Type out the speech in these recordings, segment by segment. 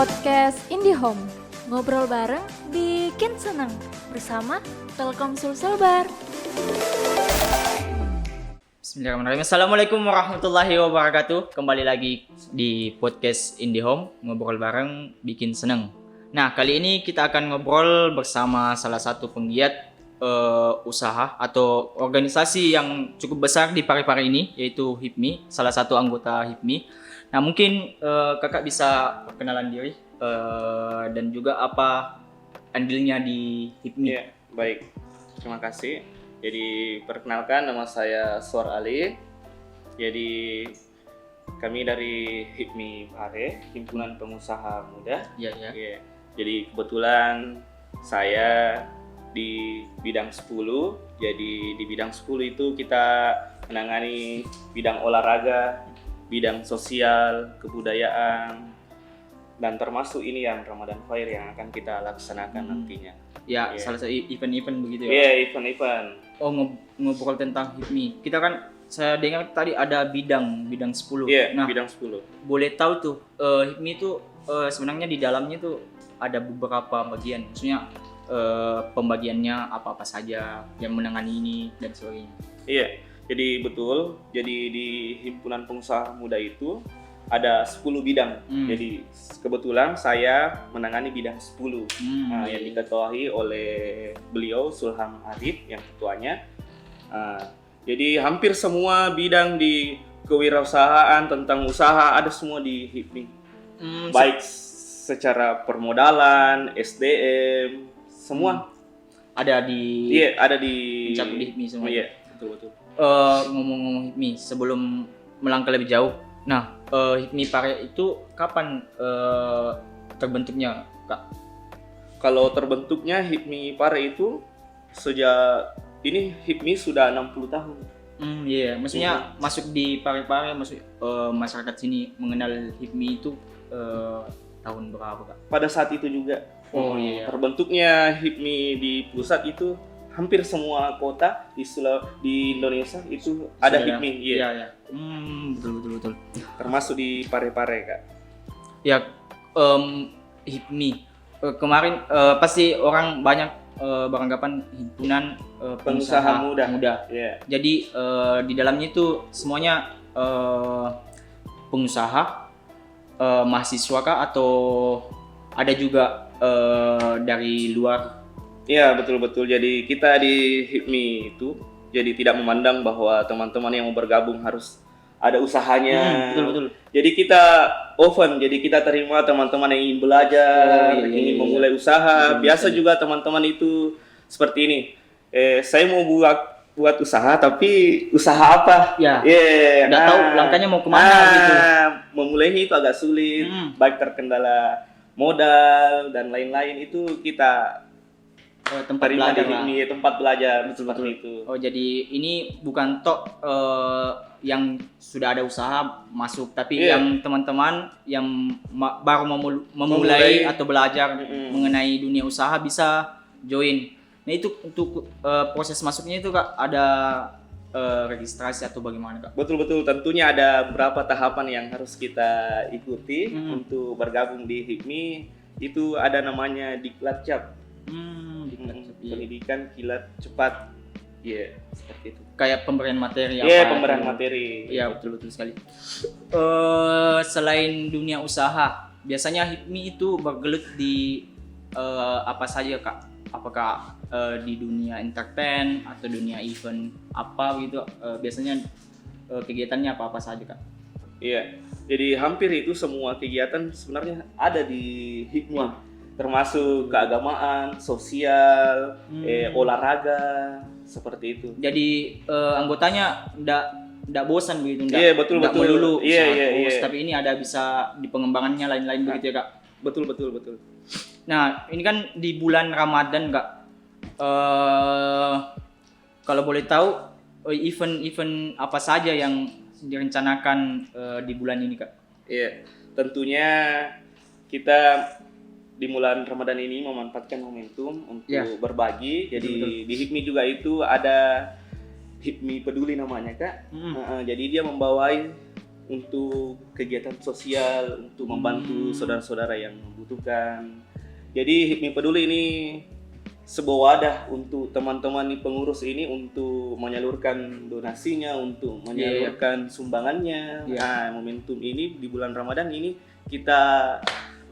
podcast IndiHome. Ngobrol bareng bikin seneng bersama Telkom Sulselbar. Bismillahirrahmanirrahim. Assalamualaikum warahmatullahi wabarakatuh. Kembali lagi di podcast IndiHome, ngobrol bareng bikin seneng. Nah, kali ini kita akan ngobrol bersama salah satu penggiat usaha atau organisasi yang cukup besar di Parepare ini, yaitu HIPMI, salah satu anggota HIPMI. Nah, mungkin kakak bisa perkenalan diri dan juga apa andilnya di HIPMI. Ya, baik. Terima kasih. Jadi perkenalkan, nama saya Suar Ali. Jadi kami dari HIPMI Pare, Himpunan Pengusaha Muda. Iya, ya. Ya. Jadi kebetulan saya di bidang 10. Jadi di bidang 10 itu kita menangani bidang olahraga, bidang sosial, kebudayaan, dan termasuk ini yang Ramadan Fair yang akan kita laksanakan nantinya. Ya, Yeah. salah satu event-event begitu ya. Iya, event-event. Oh, ngobrol tentang HIPMI. Kita kan saya dengar tadi ada bidang 10. Iya, Nah, bidang 10. boleh tahu tuh HIPMI itu sebenarnya di dalamnya tuh ada beberapa bagian. Maksudnya pembagiannya apa-apa saja yang menangani ini dan sebagainya. Iya, jadi betul. Jadi di Himpunan Pengusaha Muda itu ada 10 bidang. Jadi kebetulan saya menangani bidang 10. Yang diketuai oleh beliau Sulham Arif yang ketuanya. Jadi hampir semua bidang di kewirausahaan tentang usaha ada semua di HIPMI. Baik secara permodalan, SDM, semua ada di Iya, ada di mencakup di HIPMI semua. Iya, betul. Ngomong-ngomong HIPMI, sebelum melangkah lebih jauh, nah HIPMI Pare itu kapan terbentuknya, Kak? Kalau terbentuknya HIPMI Pare itu sejak ini HIPMI sudah 60 tahun. Iya, maksudnya masuk di Parepare, masuk masyarakat sini mengenal HIPMI itu tahun berapa, Kak? Pada saat itu juga terbentuknya HIPMI di pusat itu hampir semua kota di Indonesia itu ada HIPMI. Iya. Betul. Termasuk di Parepare, Kak. Ya, HIPMI kemarin pasti orang banyak beranggapan himpunan pengusaha muda. Yeah. Jadi di dalamnya itu semuanya pengusaha, mahasiswa kah atau ada juga dari luar? Iya, betul. Jadi kita di HIPMI itu jadi tidak memandang bahwa teman-teman yang mau bergabung harus ada usahanya. Betul. Jadi kita open, jadi kita terima teman-teman yang ingin belajar, ingin memulai usaha. Biasa juga teman-teman itu seperti ini. Saya mau buat usaha, tapi usaha apa? Ya. Nggak tahu langkahnya mau kemana gitu. Memulainya itu agak sulit, baik terkendala modal dan lain-lain itu kita tempat terima belajar di lah. ini tempat belajar seperti Betul. itu. Oh, jadi ini bukan yang sudah ada usaha masuk, tapi yang teman-teman yang baru memulai atau belajar mengenai dunia usaha bisa join. Nah, itu untuk proses masuknya itu, Kak, ada registrasi atau bagaimana, Kak? Betul, tentunya ada beberapa tahapan yang harus kita ikuti untuk bergabung di HIPMI. Itu ada namanya Diklat Cap. Pendidikan kilat cepat. Iya, seperti itu. Kayak pemberian materi Iya, pemberian materi. Iya, betul sekali. Selain dunia usaha, biasanya HIPMI itu bergelut di apa saja, Kak? Apakah di dunia entertain atau dunia event apa gitu? Biasanya kegiatannya apa saja, Kak? Iya. Jadi hampir itu semua kegiatan sebenarnya ada di HIPMI. Termasuk keagamaan, sosial, olahraga, seperti itu. Jadi anggotanya enggak bosan begitu, Iya, betul. melulu Iya. tapi ini ada bisa di pengembangannya lain-lain begitu ya, Kak? Betul. Nah, ini kan di bulan Ramadan, Kak. Kalau boleh tahu event apa saja yang direncanakan di bulan ini, Kak? Iya, tentunya kita di bulan Ramadan ini memanfaatkan momentum untuk berbagi. Jadi di HIPMI juga itu ada HIPMI Peduli namanya, Kak. Jadi dia membawai untuk kegiatan sosial, untuk membantu saudara-saudara yang membutuhkan. Jadi HIPMI Peduli ini sebuah wadah untuk teman-teman pengurus ini untuk menyalurkan donasinya, untuk menyalurkan sumbangannya. Nah, momentum ini di bulan Ramadan ini kita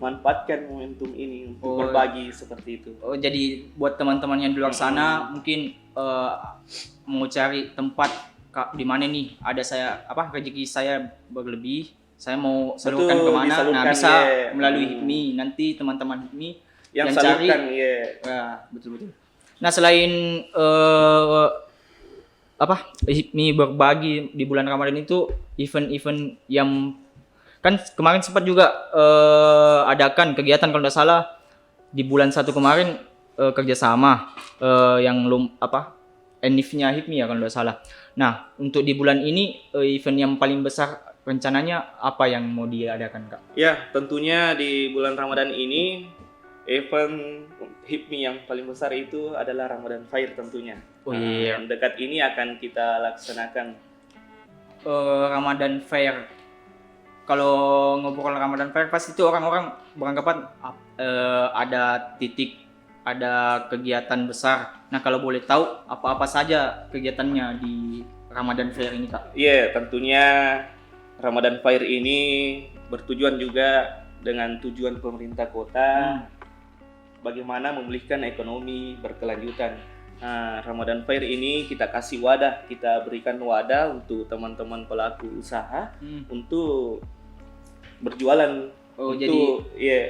manfaatkan momentum ini untuk berbagi seperti itu. Oh, jadi buat teman-teman yang di luar sana mungkin mau cari tempat di mana nih ada rezeki saya berlebih, saya mau salurkan kemana? Nah, bisa melalui HIPMI. Nanti teman-teman HIPMI yang salurkan, cari, ya betul. Nah, selain HIPMI berbagi di bulan Ramadan itu event-event yang kan kemarin sempat juga adakan kegiatan kalau tidak salah di bulan 1 kemarin kerjasama yang enif-nya HIPMI ya kalau tidak salah. Nah, untuk di bulan ini event yang paling besar rencananya apa yang mau diadakan, Kak? Ya, tentunya di bulan Ramadan ini event HIPMI yang paling besar itu adalah Ramadan Fair tentunya. Yang dekat ini akan kita laksanakan. Ramadan Fair. Kalau ngobrol Ramadan Fair pasti itu orang-orang beranggapan ada ada kegiatan besar. Nah, kalau boleh tahu apa-apa saja kegiatannya di Ramadan Fair ini, Kak? Iya, tentunya Ramadan Fair ini bertujuan juga dengan tujuan pemerintah kota bagaimana memulihkan ekonomi berkelanjutan. Nah, Ramadan Fair ini kita kasih wadah, kita berikan wadah untuk teman-teman pelaku usaha untuk berjualan. Jadi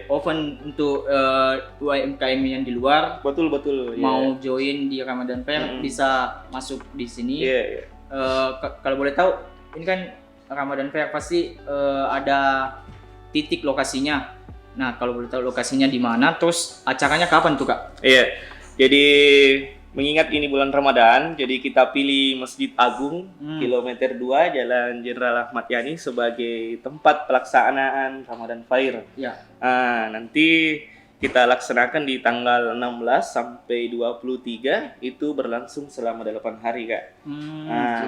open untuk UMKM yang di luar. Betul. Mau join di Ramadan Fair bisa masuk di sini. Kalau boleh tahu, ini kan Ramadan Fair pasti ada titik lokasinya. Nah, kalau boleh tahu lokasinya di mana, terus acaranya kapan tuh, Kak? Iya, jadi mengingat ini bulan Ramadan, jadi kita pilih Masjid Agung kilometer 2 Jalan Jenderal Ahmad Yani sebagai tempat pelaksanaan Ramadan Fair. Nah, nanti kita laksanakan di tanggal 16 sampai 23, itu berlangsung selama 8 hari, Kak.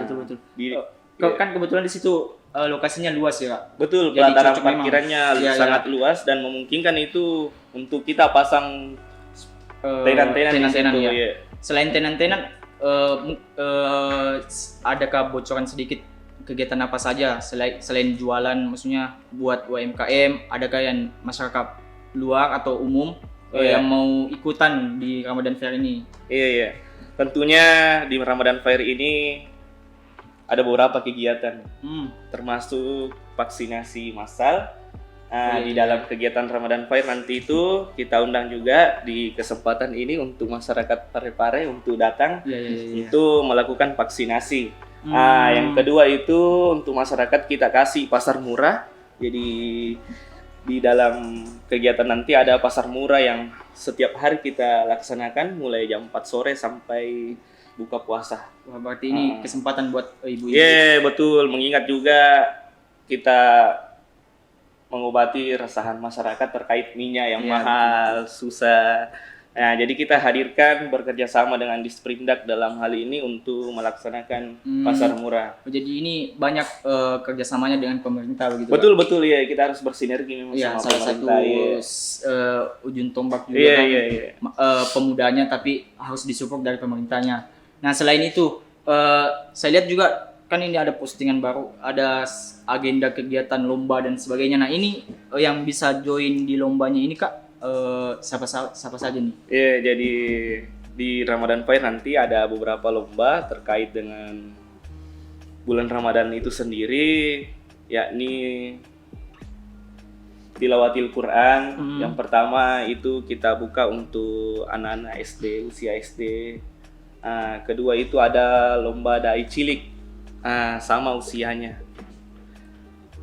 Betul. Kan kebetulan di situ lokasinya luas ya, Kak? Betul, pelataran parkirannya sangat luas dan memungkinkan itu untuk kita pasang tenan-tenan ya. Selain tenan-tenan, adakah bocoran sedikit kegiatan apa saja selain jualan, maksudnya buat UMKM, adakah yang masyarakat luar atau umum yang mau ikutan di Ramadan Fair ini? Iya. Tentunya di Ramadan Fair ini ada beberapa kegiatan, termasuk vaksinasi massal. Di dalam kegiatan Ramadan Fair nanti itu kita undang juga di kesempatan ini untuk masyarakat Parepare untuk datang untuk melakukan vaksinasi. Yang kedua itu untuk masyarakat kita kasih pasar murah. Jadi di dalam kegiatan nanti ada pasar murah yang setiap hari kita laksanakan mulai jam 4 sore sampai buka puasa. Wah, berarti ini kesempatan buat ibu-ibu. Iya, betul. Mengingat juga kita mengobati resahan masyarakat terkait minyak yang mahal, susah. Nah, jadi kita hadirkan bekerja sama dengan Disperindak dalam hal ini untuk melaksanakan pasar murah. Jadi ini banyak kerjasamanya dengan pemerintah begitu? Betul ya, kita harus bersinergi memang sama salah pemerintah. Satu ujung tombak juga pemudanya, tapi harus disupport dari pemerintahnya. Nah, selain itu saya lihat juga kan ini ada postingan baru, ada agenda kegiatan lomba dan sebagainya. Nah, ini yang bisa join di lombanya ini, Kak, siapa saja nih? Iya, jadi di Ramadan Fair nanti ada beberapa lomba terkait dengan bulan Ramadan itu sendiri, yakni tilawatil Quran. Yang pertama itu kita buka untuk anak-anak SD, usia SD. Kedua itu ada lomba dai cilik, sama usianya.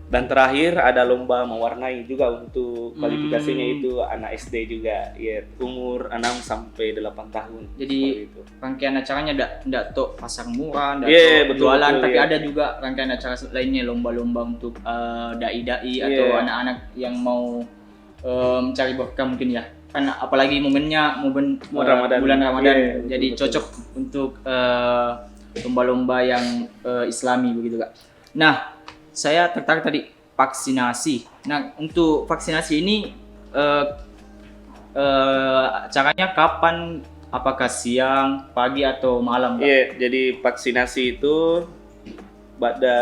Dan terakhir ada lomba mewarnai juga untuk kualifikasinya itu anak SD juga, ya umur 6 sampai 8 tahun. Jadi rangkaian acaranya enggak tok pasar murah, enggak betul, jualan, tapi ada juga rangkaian acara lainnya, lomba-lomba untuk dai-dai atau anak-anak yang mau mencari berkah mungkin ya. Kan apalagi momen Ramadan. Bulan Ramadan, jadi cocok untuk lomba-lomba yang Islami begitu, Kak. Nah, saya tertarik tadi vaksinasi. Nah, untuk vaksinasi ini caranya kapan? Apakah siang, pagi atau malam, Kak? Iya, jadi vaksinasi itu pada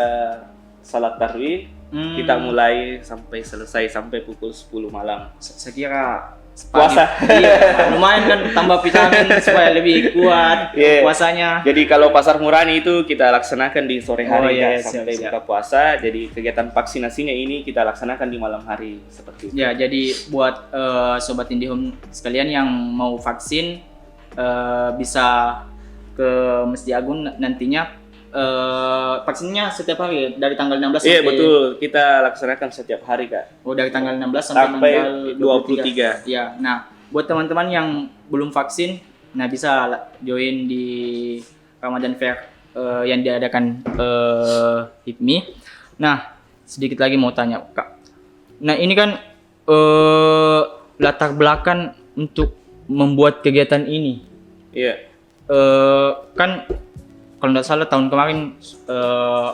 salat tarawih kita mulai sampai selesai sampai pukul 10 malam. Saya kira Puasa. Iya, lumayan kan tambah vitamin supaya lebih kuat puasanya. Jadi kalau pasar murani itu kita laksanakan di sore hari sampai siap. buka puasa. Jadi kegiatan vaksinasinya ini kita laksanakan di malam hari seperti itu. Ya, jadi buat sobat IndiHome sekalian yang mau vaksin bisa ke Masjid Agung nantinya. Vaksinnya setiap hari dari tanggal 16 sampai... Iya betul, kita laksanakan setiap hari Kak. Oh, dari tanggal 16 sampai tanggal 23. Ya, nah buat teman-teman yang belum vaksin, nah bisa join di Ramadan Fair yang diadakan HIPMI. Nah, sedikit lagi mau tanya Kak. Nah ini kan latar belakang untuk membuat kegiatan ini. Iya. Kan kalau tidak salah tahun kemarin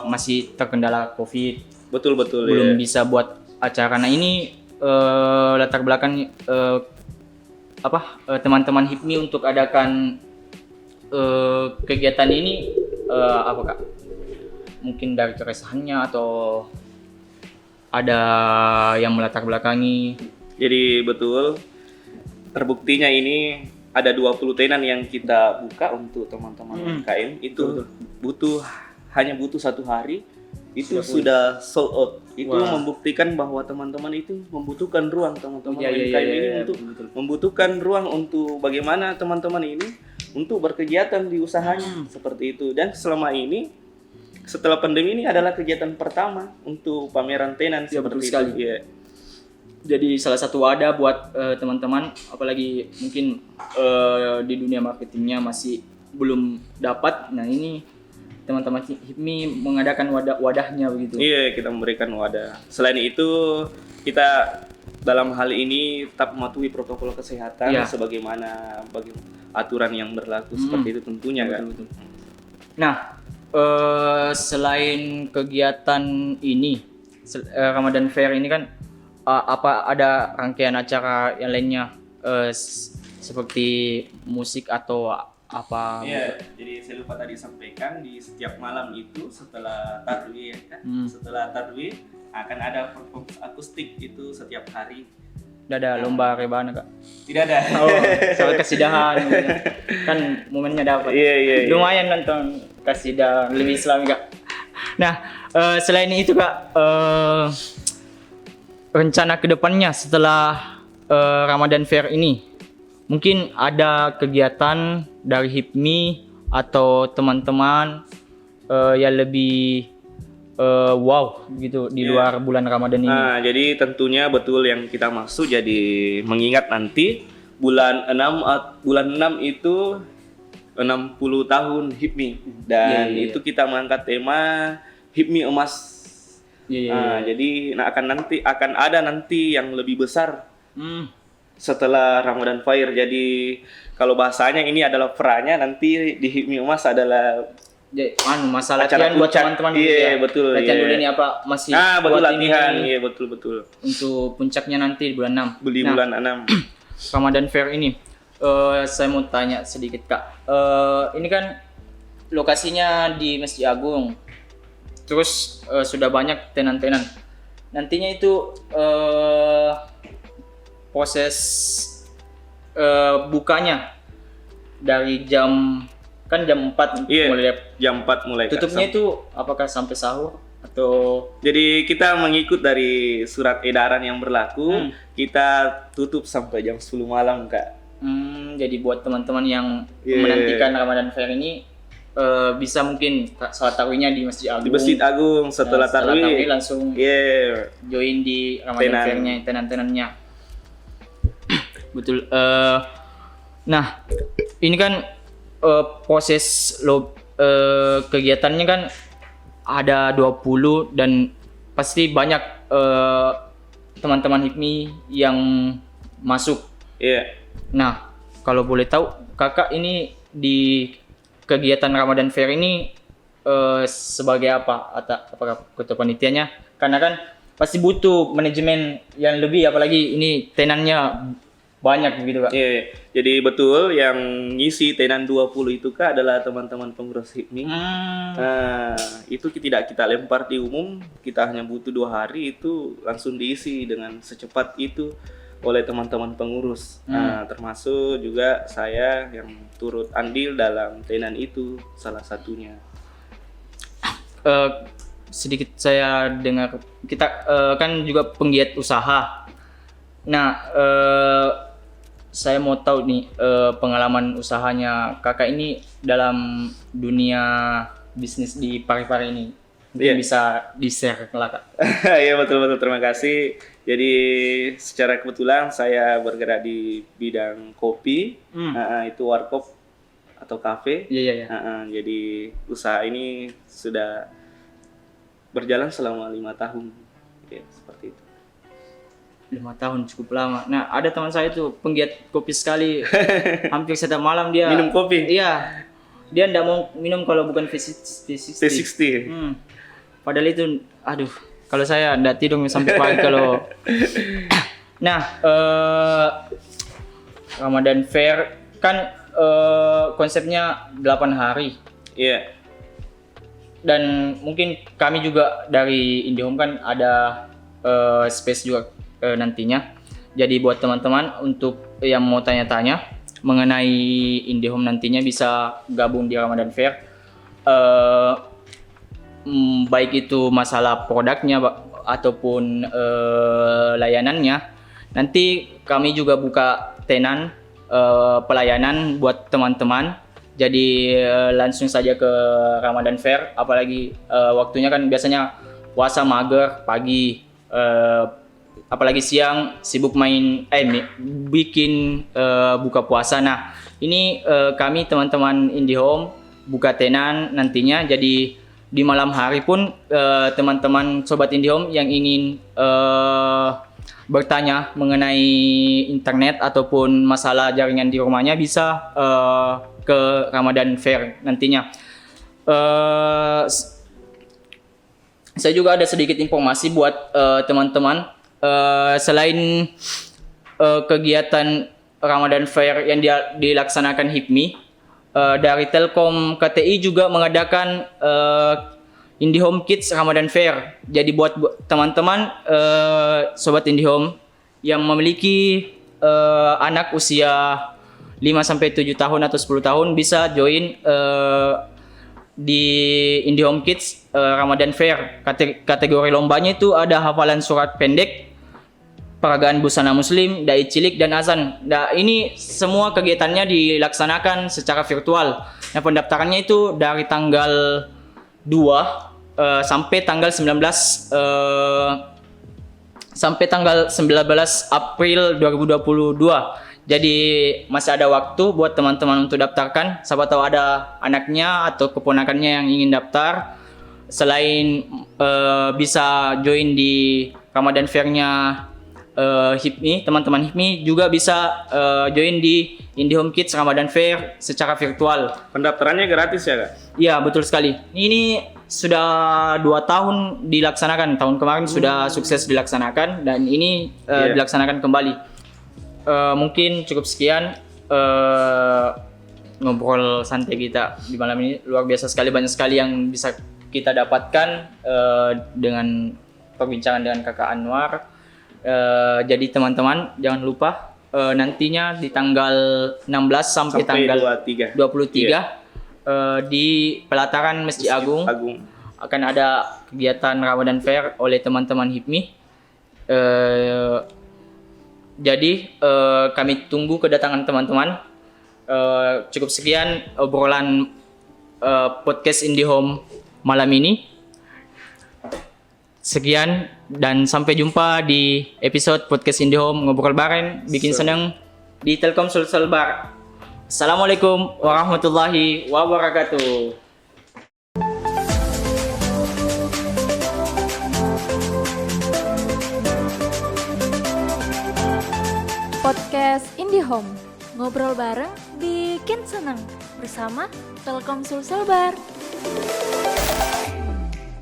masih terkendala COVID. Betul. Belum bisa buat acara. Nah ini latar belakang teman-teman HIPMI untuk adakan kegiatan ini apa Kak? Mungkin dari keresahannya atau ada yang melatar belakangi? Jadi betul. Terbuktinya ini ada 20 tenan yang kita buka untuk teman-teman UMKM itu hanya butuh 1 hari itu sudah sold out. Itu membuktikan bahwa teman-teman itu membutuhkan ruang, teman-teman UMKM ini untuk membutuhkan ruang untuk bagaimana teman-teman ini untuk berkegiatan di usahanya seperti itu. Dan selama ini setelah pandemi ini adalah kegiatan pertama untuk pameran tenan seperti itu. Ya. Jadi salah satu wadah buat teman-teman, apalagi mungkin di dunia marketingnya masih belum dapat. Nah ini teman-teman HIPMI mengadakan wadahnya begitu. Iya, kita memberikan wadah. Selain itu kita dalam hal ini tetap mematuhi protokol kesehatan sebagaimana aturan yang berlaku seperti itu tentunya kan. Betul. Nah selain kegiatan ini Ramadan Fair ini kan apa ada rangkaian acara yang lainnya seperti musik atau apa? Iya, jadi saya lupa tadi sampaikan di setiap malam itu setelah tarawih ya kan? Setelah tarawih akan ada performance akustik itu setiap hari. Tidak ada lomba rebahan Kak? Tidak ada. Oh, soal kasidahan kan momennya dapat. Iya. Lumayan nonton kasidah lebih Islami Kak. Nah selain itu Kak. Rencana kedepannya setelah Ramadan Fair ini, mungkin ada kegiatan dari HIPMI atau teman-teman yang lebih wow gitu di luar bulan Ramadan ini. Nah, jadi tentunya betul yang kita maksud. Jadi mengingat nanti bulan 6 itu 60 tahun HIPMI dan itu kita mengangkat tema HIPMI Emas. Jadi akan ada nanti yang lebih besar setelah Ramadan Fair. Jadi kalau bahasanya ini adalah perannya nanti di HIPMI Emas adalah masalah latihan buat teman-teman. Iya, betul. Latihan dulu ini apa masih betul latihan. Iya, betul. Untuk puncaknya nanti di bulan 6. Bulan 6. Ramadan Fair ini saya mau tanya sedikit Kak. Ini kan lokasinya di Masjid Agung. Terus sudah banyak tenan-tenan. Nantinya itu proses bukanya dari jam 4 mulai. Jam 4 mulai. Tutupnya itu apakah sampai sahur atau? Jadi kita mengikut dari surat edaran yang berlaku, kita tutup sampai jam 10 malam Kak. Jadi buat teman-teman yang menantikan Ramadan Fair ini bisa mungkin salat tarawihnya di Masjid Agung. Di Masjid Agung setelah tarawih langsung join di Ramadan Fair-nya, tenan-tenannya. Betul. Nah, ini kan proses kegiatannya kan ada 20 dan pasti banyak teman-teman HIPMI yang masuk. Nah, kalau boleh tahu Kakak ini di kegiatan Ramadan Fair ini sebagai apa atau apakah ketua panitianya, karena kan pasti butuh manajemen yang lebih, apalagi ini tenannya banyak gitu Kak. Iya, jadi betul yang ngisi tenan 20 itu Kak adalah teman-teman pengurus HIPMI. Nah, itu tidak kita lempar di umum, kita hanya butuh 2 hari itu langsung diisi dengan secepat itu oleh teman-teman pengurus. Nah, termasuk juga saya yang turut andil dalam tenan itu salah satunya. Sedikit saya dengar, kita kan juga penggiat usaha. Nah, saya mau tahu nih pengalaman usahanya kakak ini dalam dunia bisnis di Parepare ini. Mungkin bisa di-share lah Kak. Iya betul-betul, terima kasih. Jadi secara kebetulan saya bergerak di bidang kopi, itu warkop atau kafe. Iya. Jadi usaha ini sudah berjalan selama 5 tahun, ya, seperti itu. 5 tahun cukup lama. Nah, ada teman saya tuh penggiat kopi sekali. Hampir setiap malam dia Minum kopi? Iya. Dia enggak mau minum kalau bukan V60. Padahal itu, aduh, kalau saya enggak tidur sampai pagi kalau. Nah, Ramadan Fair kan konsepnya 8 hari. Iya. Dan mungkin kami juga dari IndiHome kan ada space juga nantinya. Jadi buat teman-teman untuk yang mau tanya-tanya mengenai IndiHome nantinya bisa gabung di Ramadan Fair. Baik itu masalah produknya ataupun layanannya. Nanti kami juga buka tenan pelayanan buat teman-teman. Jadi langsung saja ke Ramadan Fair, apalagi waktunya kan biasanya puasa mager pagi, apalagi siang sibuk bikin buka puasa. Nah, ini kami teman-teman IndiHome buka tenan nantinya. Jadi di malam hari pun teman-teman sobat IndiHome yang ingin bertanya mengenai internet ataupun masalah jaringan di rumahnya bisa ke Ramadan Fair nantinya. Saya juga ada sedikit informasi buat teman-teman. Selain kegiatan Ramadan Fair yang dilaksanakan HIPMI, dari Telkom KTI juga mengadakan IndiHome Kids Ramadan Fair. Jadi buat teman-teman sobat IndiHome yang memiliki anak usia 5-7 tahun atau 10 tahun bisa join di IndiHome Kids Ramadan Fair. Kategori lombanya itu ada hafalan surat pendek, peragaan busana muslim, dai cilik, dan azan. Nah, ini semua kegiatannya dilaksanakan secara virtual. Nah, pendaftarannya itu dari tanggal 2 sampai tanggal 19 April 2022. Jadi masih ada waktu buat teman-teman untuk daftarkan. Siapa tahu ada anaknya atau keponakannya yang ingin daftar. Selain bisa join di Ramadan Fair-nya HIPMI, teman-teman HIPMI juga bisa join di IndiHome Kids Ramadan Fair secara virtual. Pendaftarannya gratis ya Kak? Iya, betul sekali. Ini sudah 2 tahun dilaksanakan. Tahun kemarin sudah sukses dilaksanakan dan ini dilaksanakan kembali. Mungkin cukup sekian ngobrol santai kita di malam ini. Luar biasa sekali, banyak sekali yang bisa kita dapatkan dengan perbincangan dengan Kakak Anwar. Jadi teman-teman jangan lupa nantinya di tanggal 16 sampai tanggal 23 di pelataran Masjid Agung akan ada kegiatan Ramadan Fair oleh teman-teman HIPMI. Jadi kami tunggu kedatangan teman-teman. Cukup sekian obrolan podcast IndiHome malam ini. Sekian dan sampai jumpa di episode podcast IndiHome ngobrol bareng bikin seneng di Telkom Sulsel Bar. Assalamualaikum warahmatullahi wabarakatuh. Podcast IndiHome, ngobrol bareng bikin seneng bersama Telkom Sulsel Bar.